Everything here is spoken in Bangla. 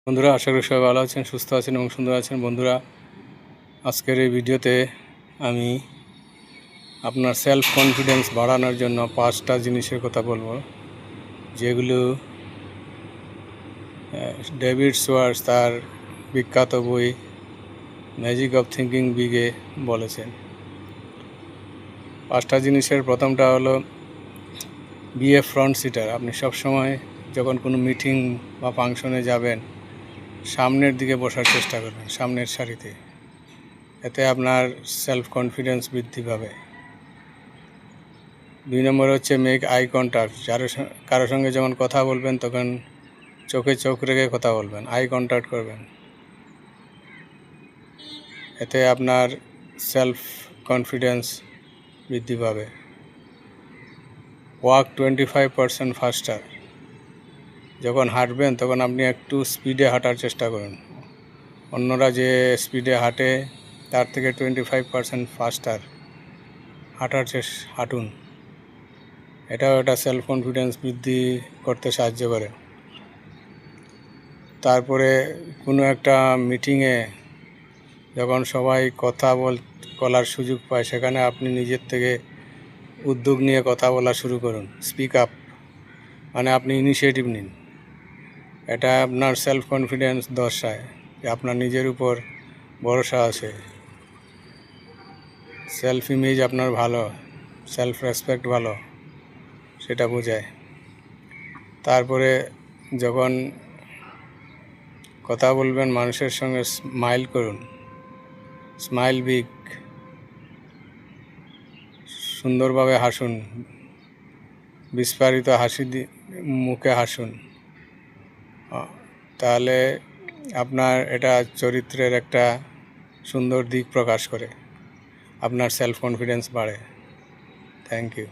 বন্ধুরা, আশা করি সবাই ভালো আছেন, সুস্থ আছেন এবং সুন্দর আছেন। বন্ধুরা, আজকের এই ভিডিওতে আমি আপনার সেলফ কনফিডেন্স বাড়ানোর জন্য 5টা জিনিসের কথা বলবো, যেগুলো ডেভিড সোয়ার্স তার বিখ্যাত বই ম্যাজিক অফ থিঙ্কিং বিগে বলেছেন। 5টা জিনিসের প্রথমটা হলো বি এ ফ্রন্ট সিটার। আপনি সবসময় যখন কোনো মিটিং বা ফাংশনে যাবেন, সামনের দিকে বসার চেষ্টা করবেন, সামনের সারিতে। এতে আপনার সেলফ কনফিডেন্স বৃদ্ধি পাবে। 2 নম্বর হচ্ছে মেক আই কন্ট্যাক্ট। কারোর সঙ্গে যখন কথা বলবেন তখন চোখে চোখ রেখে কথা বলবেন, আই কন্ট্যাক্ট করবেন। এতে আপনার সেলফ কনফিডেন্স বৃদ্ধি পাবে। ওয়াক 25% ফাস্টার। যখন হাঁটবেন তখন আপনি একটু স্পিডে হাঁটার চেষ্টা করুন। অন্যরা যে স্পিডে হাঁটে তার থেকে 25% ফাস্টার হাঁটুন। এটাও একটা সেলফ কনফিডেন্স বৃদ্ধি করতে সাহায্য করে। তারপরে কোনো একটা মিটিংয়ে যখন সবাই বলার সুযোগ পায়, সেখানে আপনি নিজের থেকে উদ্যোগ নিয়ে কথা বলা শুরু করুন। স্পিক আপ মানে আপনি ইনিশিয়েটিভ নিন। এটা আপনার সেলফ কনফিডেন্স দর্শায় যে আপনার নিজের উপর ভরসা আছে, সেলফ ইমেজ আপনার ভালো, সেলফ রেসপেক্ট ভালো, সেটা বোঝায়। তারপরে যখন কথা বলবেন মানুষের সঙ্গে স্মাইল করুন, স্মাইল বিগ, সুন্দরভাবে হাসুন, বিস্ফারিত হাসি মুখে হাসুন। তাহলে আপনার এটা চরিত্রের একটা সুন্দর দিক প্রকাশ করে, আপনার সেলফ কনফিডেন্স বাড়ে। Thank you.